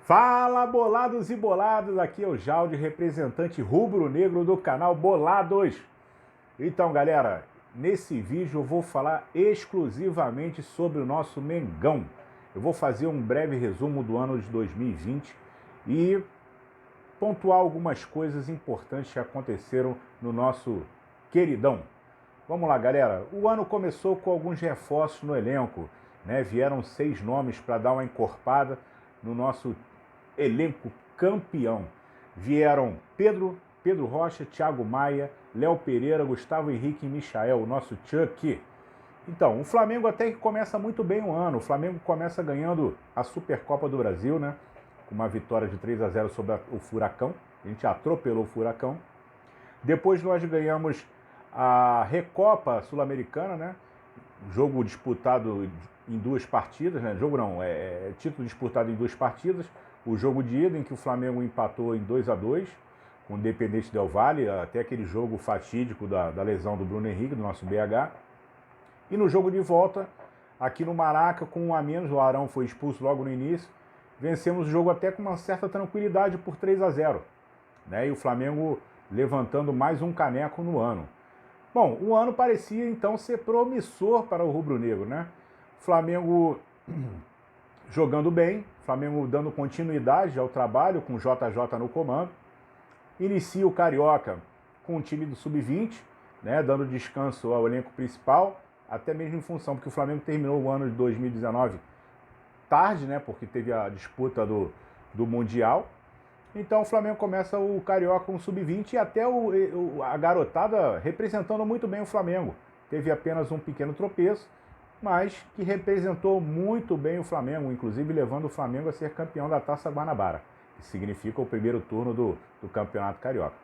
Fala, bolados e boladas, aqui é o Jaldi, representante rubro-negro do canal Bolados. Então, galera, nesse vídeo eu vou falar exclusivamente sobre o nosso Mengão. Eu vou fazer um breve resumo do ano de 2020 e pontuar algumas coisas importantes que aconteceram no nosso queridão. Vamos lá, galera. O ano começou com alguns reforços no elenco, né? Vieram 6 nomes para dar uma encorpada no nosso elenco campeão. Vieram Pedro Rocha, Thiago Maia, Léo Pereira, Gustavo Henrique e Michael, o nosso Chuck. Então, o Flamengo até que começa muito bem o ano. O Flamengo começa ganhando a Supercopa do Brasil, né? Com uma vitória de 3-0 sobre o Furacão. A gente atropelou o Furacão. Depois nós ganhamos a Recopa Sul-Americana, né? Jogo disputado em 2 partidas, né? Jogo não, título disputado em 2 partidas. O jogo de ida, em que o Flamengo empatou em 2-2 com o Independente Del Valle, até aquele jogo fatídico da lesão do Bruno Henrique, do nosso BH. E no jogo de volta, aqui no Maraca, com 1 a menos, o Arão foi expulso logo no início, vencemos o jogo até com uma certa tranquilidade por 3-0. Né? E o Flamengo levantando mais um caneco no ano. Bom, o ano parecia então ser promissor para o rubro-negro, né? Flamengo jogando bem, Flamengo dando continuidade ao trabalho com o JJ no comando. Inicia o Carioca com o time do Sub-20, né, dando descanso ao elenco principal, até mesmo em função, porque o Flamengo terminou o ano de 2019 tarde, né, porque teve a disputa do Mundial. Então o Flamengo começa o Carioca com o Sub-20 e até a garotada representando muito bem o Flamengo. Teve apenas um pequeno tropeço, mas que representou muito bem o Flamengo, inclusive levando o Flamengo a ser campeão da Taça Guanabara, que significa o primeiro turno do Campeonato Carioca.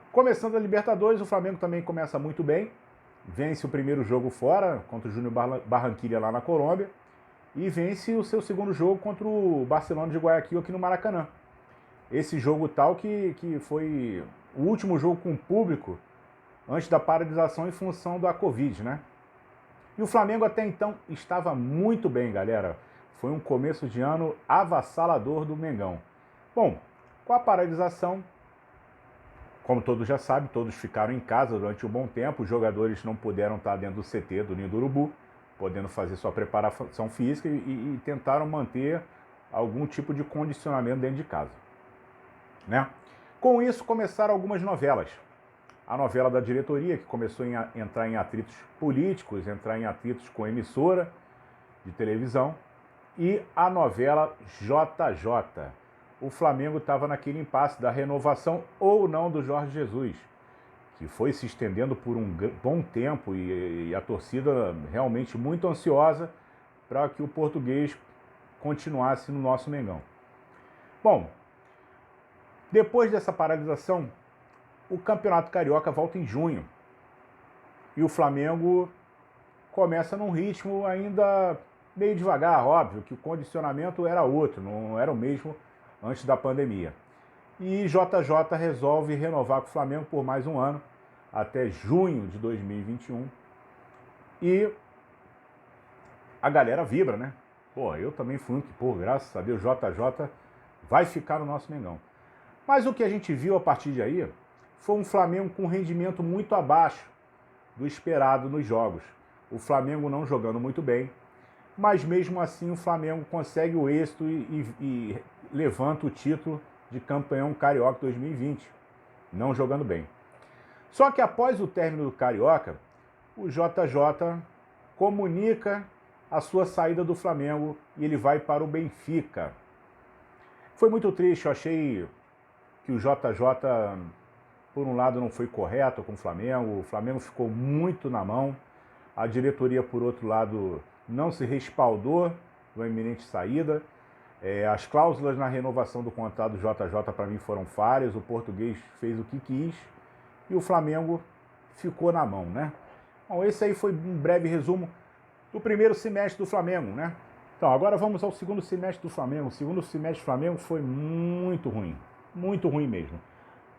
Começando a Libertadores, o Flamengo também começa muito bem, vence o primeiro jogo fora, contra o Júnior Barranquilla lá na Colômbia, e vence o seu segundo jogo contra o Barcelona de Guayaquil aqui no Maracanã. Esse jogo tal que foi o último jogo com público antes da paralisação em função da Covid, né? E o Flamengo até então estava muito bem, galera. Foi um começo de ano avassalador do Mengão. Bom, com a paralisação, como todos já sabem, todos ficaram em casa durante um bom tempo. Os jogadores não puderam estar dentro do CT do Ninho do Urubu, podendo fazer sua preparação física e tentaram manter algum tipo de condicionamento dentro de casa. Né? Com isso, começaram algumas novelas. A novela da diretoria, que começou a entrar em atritos políticos, entrar em atritos com emissora de televisão, e a novela JJ. O Flamengo estava naquele impasse da renovação ou não do Jorge Jesus, que foi se estendendo por um bom tempo e a torcida realmente muito ansiosa para que o português continuasse no nosso Mengão. Bom, depois dessa paralisação, o Campeonato Carioca volta em junho. E o Flamengo começa num ritmo ainda meio devagar, óbvio, que o condicionamento era outro, não era o mesmo antes da pandemia. E JJ resolve renovar com o Flamengo por mais um ano, até junho de 2021. E a galera vibra, né? Pô, eu também fui um que, pô, graças a Deus, JJ vai ficar no nosso Mengão. Mas o que a gente viu a partir de aí foi um Flamengo com rendimento muito abaixo do esperado nos jogos. O Flamengo não jogando muito bem, mas mesmo assim o Flamengo consegue o êxito e levanta o título de campeão carioca 2020, não jogando bem. Só que após o término do Carioca, o JJ comunica a sua saída do Flamengo e ele vai para o Benfica. Foi muito triste, eu achei que o JJ, por um lado, não foi correto com o Flamengo ficou muito na mão, a diretoria, por outro lado, não se respaldou da iminente saída, as cláusulas na renovação do contrato do JJ para mim foram falhas, o português fez o que quis e o Flamengo ficou na mão, né? Bom, esse aí foi um breve resumo do primeiro semestre do Flamengo, né? Então, agora vamos ao segundo semestre do Flamengo. O segundo semestre do Flamengo foi muito ruim mesmo.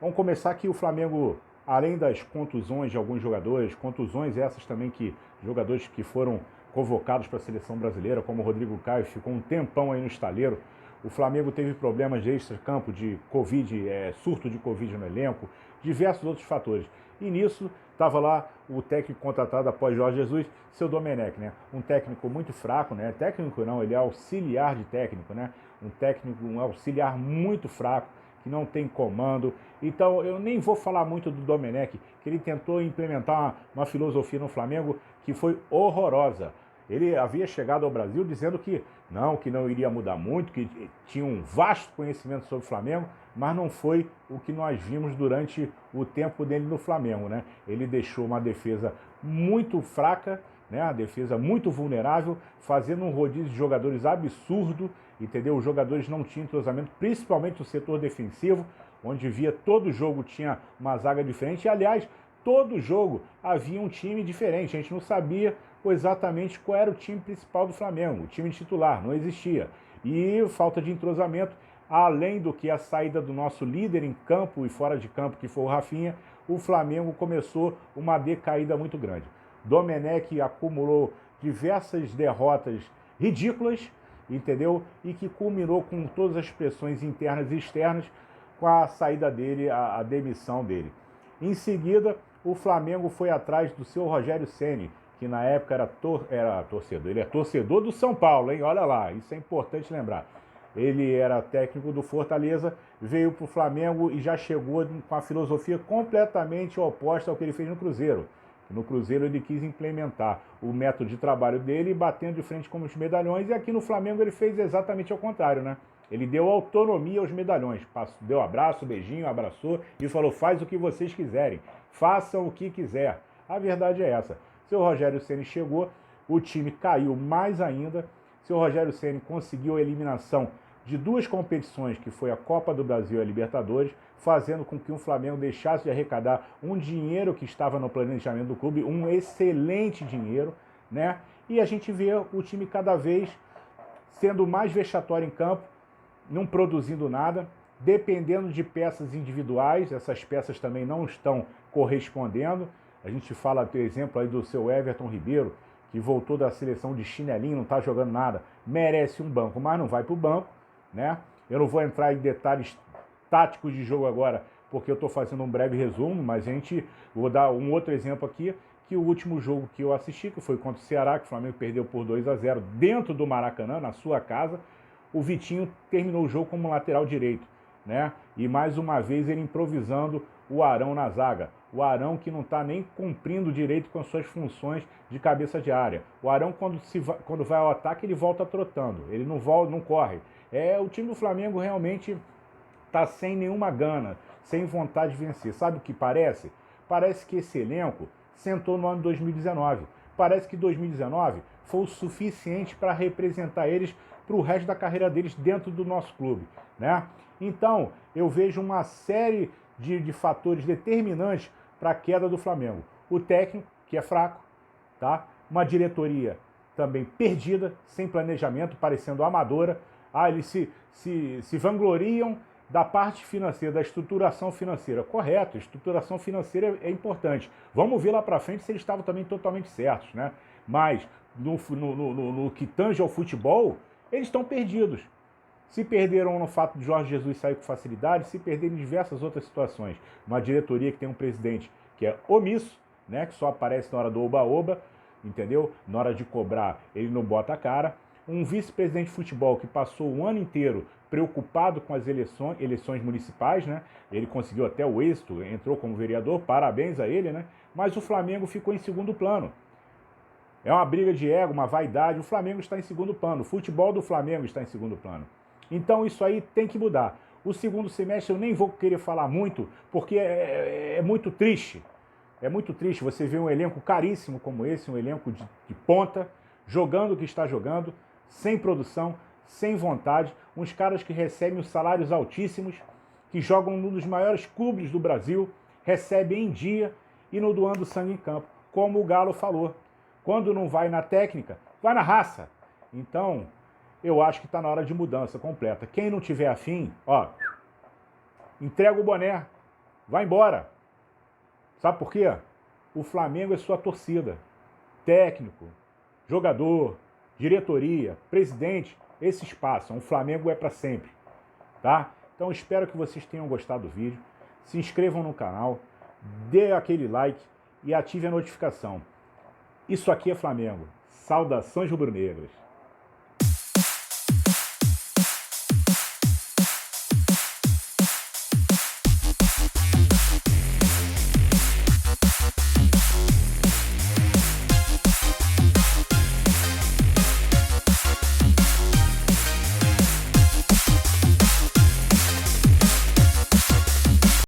Vamos começar que o Flamengo, além das contusões de alguns jogadores, contusões essas também que jogadores que foram convocados para a seleção brasileira, como o Rodrigo Caio, ficou um tempão aí no estaleiro. O Flamengo teve problemas de extra-campo, de Covid, surto de Covid no elenco, diversos outros fatores. E nisso estava lá o técnico contratado após Jorge Jesus, seu Domenech, né? Um técnico muito fraco, né? Técnico não, ele é auxiliar de técnico, né? Um técnico, um auxiliar muito fraco, que não tem comando. Então eu nem vou falar muito do Domenech, que ele tentou implementar uma filosofia no Flamengo que foi horrorosa. Ele havia chegado ao Brasil dizendo que não iria mudar muito, que tinha um vasto conhecimento sobre o Flamengo, mas não foi o que nós vimos durante o tempo dele no Flamengo, né? Ele deixou uma defesa muito fraca, né? Uma defesa muito vulnerável, fazendo um rodízio de jogadores absurdo, entendeu? Os jogadores não tinham entrosamento, principalmente o setor defensivo, onde via todo jogo tinha uma zaga diferente. E, aliás, todo jogo havia um time diferente. A gente não sabia exatamente qual era o time principal do Flamengo, o time titular, não existia. E falta de entrosamento, além do que a saída do nosso líder em campo e fora de campo, que foi o Rafinha, o Flamengo começou uma decaída muito grande. Domenech acumulou diversas derrotas ridículas, entendeu? E que culminou com todas as pressões internas e externas com a saída dele, a demissão dele. Em seguida, o Flamengo foi atrás do seu Rogério Ceni, que na época era torcedor. Ele é torcedor do São Paulo, hein? Olha lá, isso é importante lembrar. Ele era técnico do Fortaleza, veio para o Flamengo e já chegou com a filosofia completamente oposta ao que ele fez no Cruzeiro. No Cruzeiro ele quis implementar o método de trabalho dele, batendo de frente com os medalhões, e aqui no Flamengo ele fez exatamente ao contrário, né? Ele deu autonomia aos medalhões, deu abraço, beijinho, abraçou e falou: faz o que vocês quiserem, façam o que quiser. A verdade é essa. Seu Rogério Ceni chegou, o time caiu mais ainda. Seu Rogério Ceni conseguiu a eliminação de duas competições, que foi a Copa do Brasil e a Libertadores, fazendo com que o Flamengo deixasse de arrecadar um dinheiro que estava no planejamento do clube, um excelente dinheiro, né? E a gente vê o time cada vez sendo mais vexatório em campo, não produzindo nada, dependendo de peças individuais. Essas peças também não estão correspondendo. A gente fala, por exemplo, aí do seu Everton Ribeiro, que voltou da seleção de chinelinho, não está jogando nada, merece um banco, mas não vai para o banco, né? Eu não vou entrar em detalhes táticos de jogo agora, porque eu estou fazendo um breve resumo, mas vou dar um outro exemplo aqui, que o último jogo que eu assisti, que foi contra o Ceará, que o Flamengo perdeu por 2-0 dentro do Maracanã, na sua casa, o Vitinho terminou o jogo como lateral direito, né? E mais uma vez ele improvisando o Arão na zaga. O Arão que não está nem cumprindo direito com as suas funções de cabeça de área. O Arão, quando vai ao ataque, ele volta trotando, ele não corre. O time do Flamengo realmente está sem nenhuma gana, sem vontade de vencer. Sabe o que parece? Parece que esse elenco sentou no ano de 2019. Parece que 2019 foi o suficiente para representar eles para o resto da carreira deles dentro do nosso clube, né? Então, eu vejo uma série de fatores determinantes para a queda do Flamengo. O técnico, que é fraco, tá? Uma diretoria também perdida, sem planejamento, parecendo amadora. Eles se vangloriam da parte financeira, da estruturação financeira. Correto, estruturação financeira é importante. Vamos ver lá para frente se eles estavam também totalmente certos, né? Mas no que tange ao futebol, eles estão perdidos. Se perderam no fato de Jorge Jesus sair com facilidade, se perderam em diversas outras situações. Uma diretoria que tem um presidente que é omisso, né, que só aparece na hora do oba-oba, entendeu? Na hora de cobrar, ele não bota a cara. Um vice-presidente de futebol que passou o ano inteiro preocupado com as eleições municipais, né? Ele conseguiu até o êxito, entrou como vereador, parabéns a ele, né? Mas o Flamengo ficou em segundo plano. É uma briga de ego, uma vaidade. O Flamengo está em segundo plano. O futebol do Flamengo está em segundo plano. Então isso aí tem que mudar. O segundo semestre eu nem vou querer falar muito, porque é muito triste. É muito triste você ver um elenco caríssimo como esse, um elenco de ponta, jogando o que está jogando, sem produção, sem vontade. Uns caras que recebem os salários altíssimos, que jogam num dos maiores clubes do Brasil, recebem em dia e não doando sangue em campo. Como o Galo falou. Quando não vai na técnica, vai na raça. Então, eu acho que está na hora de mudança completa. Quem não tiver afim, entrega o boné, vai embora. Sabe por quê? O Flamengo é sua torcida. Técnico, jogador, diretoria, presidente, esses passam, o Flamengo é para sempre, tá? Então espero que vocês tenham gostado do vídeo, se inscrevam no canal, dê aquele like e ative a notificação. Isso aqui é Flamengo. Saudações rubro-negras.